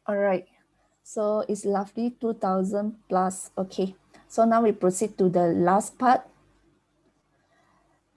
All right. So it's roughly 2000 plus. Okay. So now we proceed to the last part.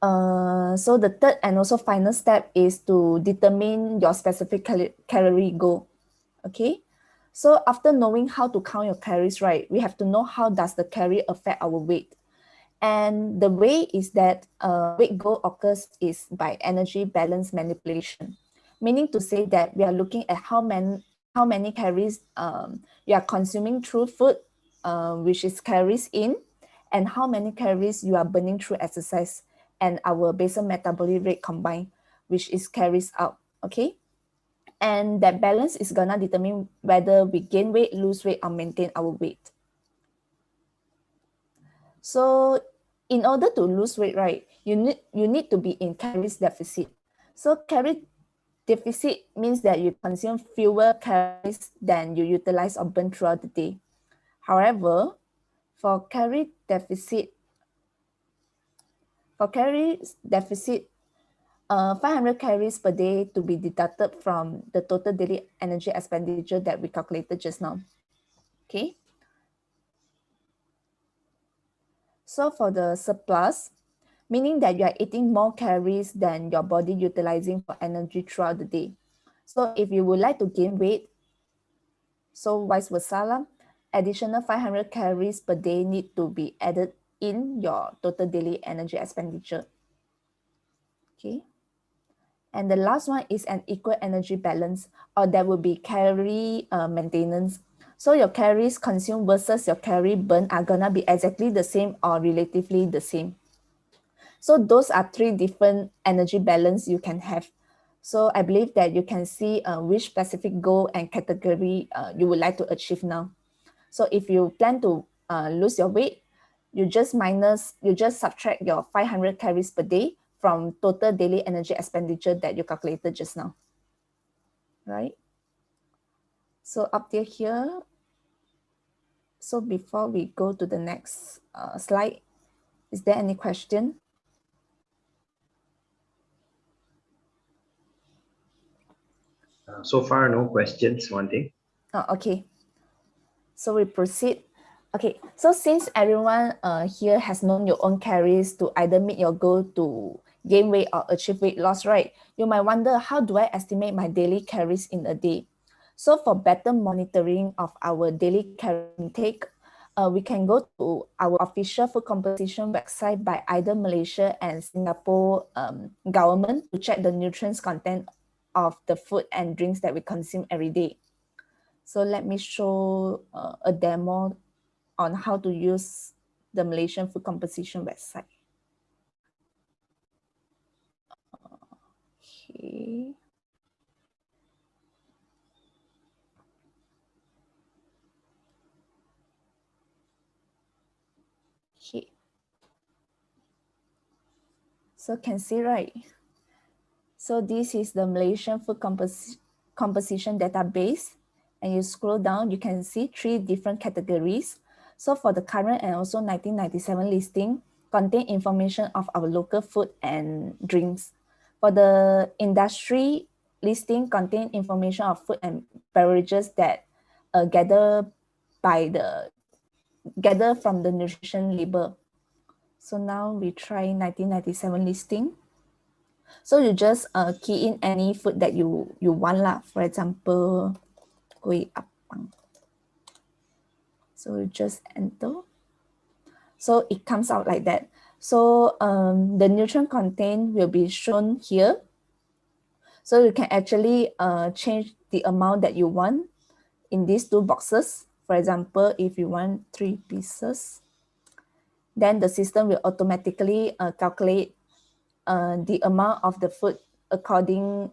So the third and also final step is to determine your specific calorie goal. Okay. So after knowing how to count your calories, right, we have to know how does the calorie affect our weight. And the way is that weight goal occurs is by energy balance manipulation, meaning to say that we are looking at how many calories you are consuming through food, which is calories in, and how many calories you are burning through exercise and our basal metabolic rate combined, which is calories out. Okay. And that balance is gonna determine whether we gain weight, lose weight, or maintain our weight. So in order to lose weight, right, you need to be in calories deficit. So calorie deficit means that you consume fewer calories than you utilize or burn throughout the day. However, for calorie deficit, 500 calories per day to be deducted from the total daily energy expenditure that we calculated just now. Okay. So for the surplus, meaning that you are eating more calories than your body utilizing for energy throughout the day. So if you would like to gain weight, so vice versa, additional 500 calories per day need to be added in your total daily energy expenditure. Okay. And the last one is an equal energy balance, or that would be calorie maintenance. So your calories consumed versus your calorie burn are gonna be exactly the same or relatively the same. So those are three different energy balance you can have. So I believe that you can see which specific goal and category you would like to achieve now. So if you plan to lose your weight, you just subtract your 500 calories per day from total daily energy expenditure that you calculated just now, right? So up there here, so before we go to the next slide, is there any question? So far, no questions, one thing. Oh, okay. So we proceed. Okay, so since everyone here has known your own calories to either meet your goal to gain weight or achieve weight loss, right? You might wonder, how do I estimate my daily calories in a day? So for better monitoring of our daily calorie intake, we can go to our official food composition website by either Malaysia and Singapore government to check the nutrients content of the food and drinks that we consume every day. So let me show a demo on how to use the Malaysian food composition website. Okay. Okay. So can see, right? So this is the Malaysian food composition database. And you scroll down, you can see three different categories. So for the current and also 1997 listing, contain information of our local food and drinks. For the industry listing, contain information of food and beverages that gather from the nutrition label. So now we try 1997 listing. So you just key in any food that you want lah. For example, kuih apang. So you just enter. So it comes out like that. So the nutrient content will be shown here. So you can actually change the amount that you want in these two boxes. For example, if you want 3 pieces, then the system will automatically calculate the amount of the food according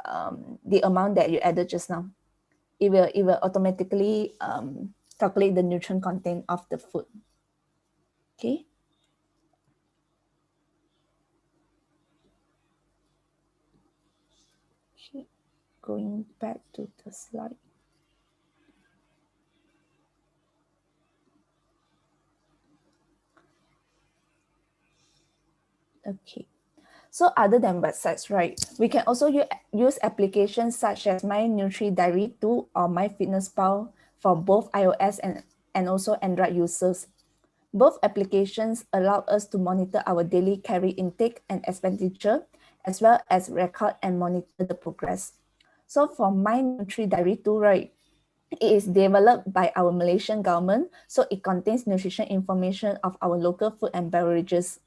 the amount that you added just now. It will automatically calculate the nutrient content of the food. Okay. Okay. Going back to the slide. Okay. So other than websites, right, we can also use applications such as My Nutri Diary 2 or MyFitnessPal for both iOS and also Android users. Both applications allow us to monitor our daily calorie intake and expenditure, as well as record and monitor the progress. So for My Nutri Diary 2, right, it is developed by our Malaysian government, so it contains nutrition information of our local food and beverages.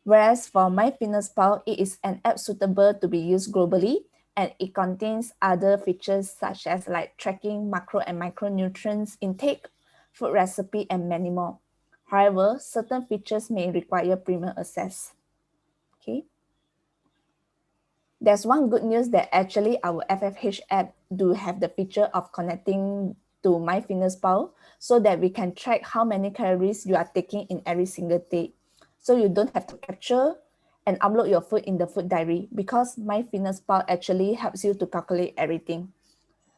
Whereas for MyFitnessPal, it is an app suitable to be used globally, and it contains other features such as like tracking macro and micronutrients intake, food recipe, and many more. However, certain features may require premium access. Okay. There's one good news that actually our FFH app do have the feature of connecting to MyFitnessPal so that we can track how many calories you are taking in every single day. So you don't have to capture and upload your food in the food diary because MyFitnessPal actually helps you to calculate everything.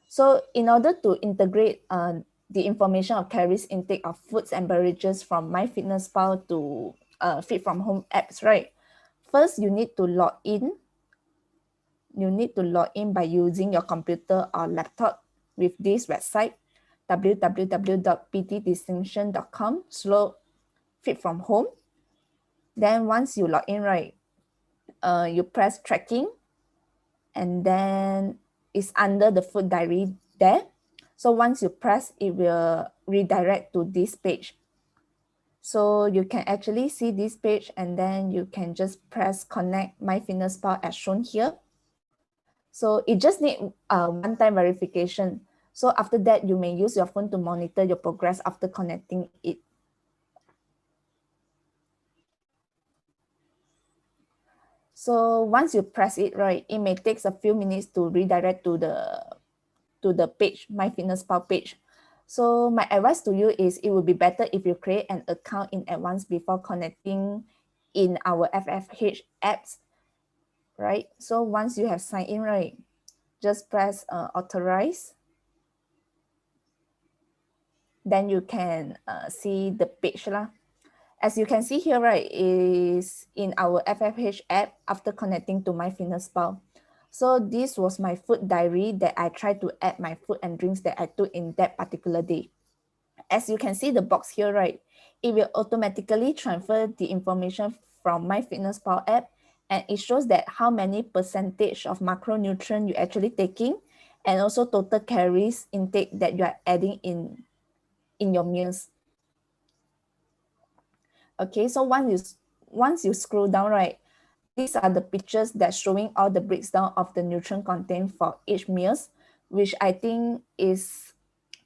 So in order to integrate the information of calories intake of foods and beverages from MyFitnessPal to Fit From Home apps, right? First, you need to log in. You need to log in by using your computer or laptop with this website, www.ptdistinction.com/fit from home. Then once you log in, right, you press tracking, and then it's under the food diary there. So once you press, it will redirect to this page. So you can actually see this page, and then you can just press connect MyFitnessPal as shown here. So it just need one-time verification. So after that, you may use your phone to monitor your progress after connecting it. So once you press it, right, it may take a few minutes to redirect to the page, MyFitnessPal page. So my advice to you is it would be better if you create an account in advance before connecting in our FFH apps, right? So once you have signed in, right, just press authorize. Then you can see the page lah. As you can see here, right, is in our FFH app after connecting to MyFitnessPal. So this was my food diary that I tried to add my food and drinks that I took in that particular day. As you can see the box here, right, it will automatically transfer the information from MyFitnessPal app, and it shows that how many percentage of macronutrient you actually taking, and also total calories intake that you are adding in your meals. Okay, so once you scroll down, right, these are the pictures that showing all the breakdown of the nutrient content for each meals, which I think is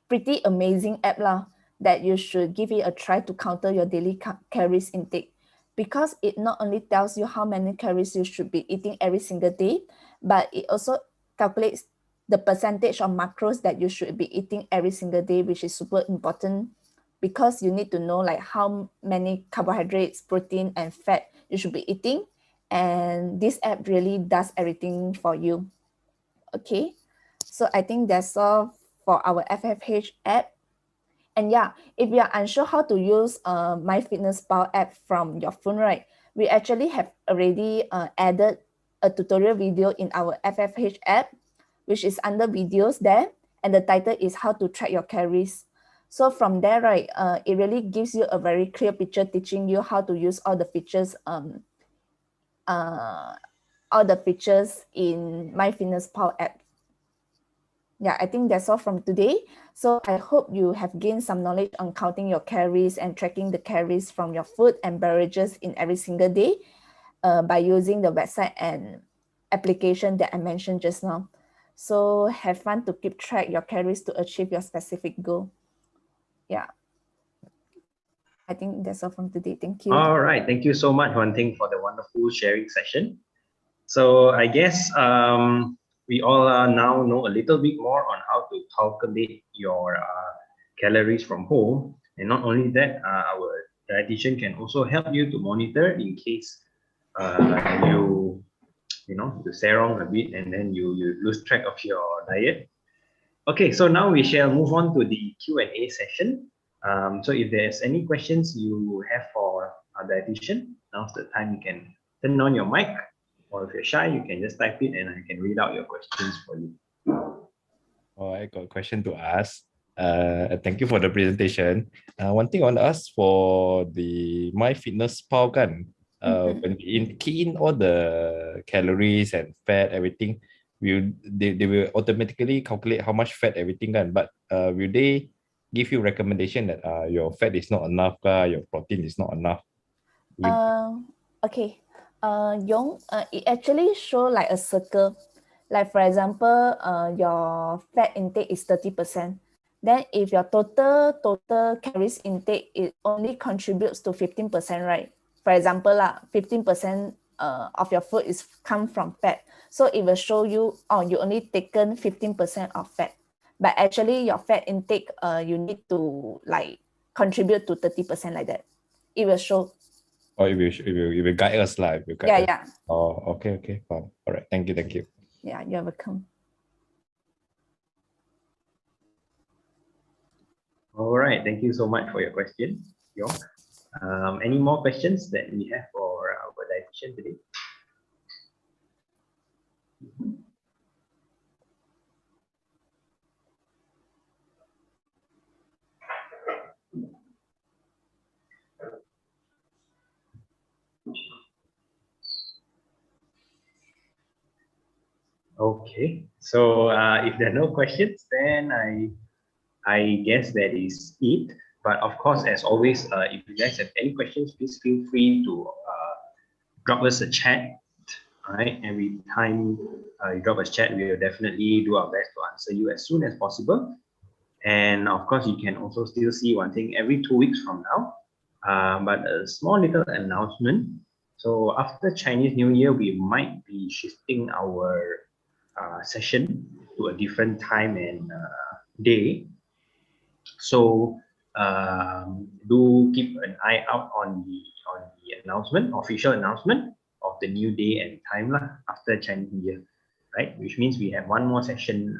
pretty amazing app lah, that you should give it a try to counter your daily calories intake, because it not only tells you how many calories you should be eating every single day, but it also calculates the percentage of macros that you should be eating every single day, which is super important because you need to know like how many carbohydrates, protein, and fat you should be eating. And this app really does everything for you. Okay, so I think that's all for our FFH app. And yeah, if you are unsure how to use MyFitnessPal app from your phone, right, we actually have already added a tutorial video in our FFH app, which is under videos there, and the title is how to track your calories. So from there, right, it really gives you a very clear picture teaching you how to use all the features in MyFitnessPal app. Yeah, I think that's all from today. So I hope you have gained some knowledge on counting your calories and tracking the calories from your food and beverages in every single day by using the website and application that I mentioned just now. So have fun to keep track your calories to achieve your specific goal. Yeah. I think that's all from today. Thank you. All right. Thank you so much, Huan Ting, for the wonderful sharing session. So I guess we all now know a little bit more on how to calculate your calories from home. And not only that, our dietitian can also help you to monitor in case you stare wrong a bit and then you lose track of your diet. Okay, so now we shall move on to the Q&A session. So if there's any questions you have for our dietitian, now's the time you can turn on your mic or if you're shy, you can just type it and I can read out your questions for you. Oh, I got a question to ask. Thank you for the presentation. One thing I want to ask for the MyFitnessPal kan, when we key in all the calories and fat, everything, they will automatically calculate how much fat everything kan, but will they give you recommendation that your fat is not enough, your protein is not enough? Okay. Yong, it actually show like a circle. Like for example, your fat intake is 30%. Then if your total calories intake, it only contributes to 15%, right? For example, 15% of your food is come from fat. So it will show you, oh, you only taken 15% of fat. But actually your fat intake, you need to like contribute to 30% like that. It will show. Or it will guide us live. Yeah. Oh, okay, fine. All right, thank you. Yeah, you're welcome. All right, thank you so much for your question, Yong. Any more questions that we have for our dietitian today? Okay, so if there are no questions, then I guess that is it. But of course, as always, if you guys have any questions, please feel free to drop us a chat. All right, every time you drop us a chat, we will definitely do our best to answer you as soon as possible. And of course, you can also still see one thing every 2 weeks from now. But a small little announcement. So after Chinese New Year, we might be shifting our session to a different time and day. So do keep an eye out on the announcement, official announcement of the new day and time after Chinese New Year, right? Which means we have one more session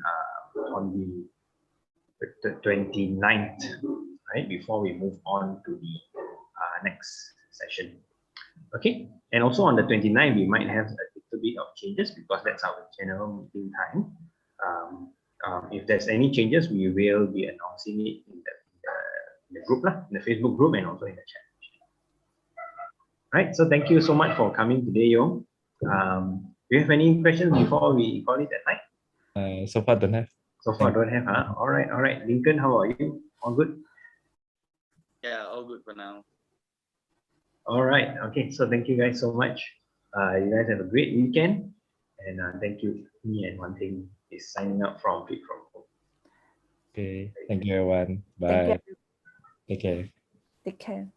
on the 29th, right? Before we move on to the next session. Okay, and also on the 29th, we might have a little bit of changes because that's our general meeting time. If there's any changes, we will be announcing it in the group, in the Facebook group, and also in the chat. Right, so thank you so much for coming today, Yong. Do you have any questions before we call it at night? So far don't have. So far don't have, huh? All right. Lincoln, how are you? All good? Yeah, all good for now. All right, okay, so thank you guys so much. You guys have a great weekend, and thank you. Me and One Thing is signing up from Fit From Home. Okay, thank you everyone. Bye. Thank you. Take care. Take care.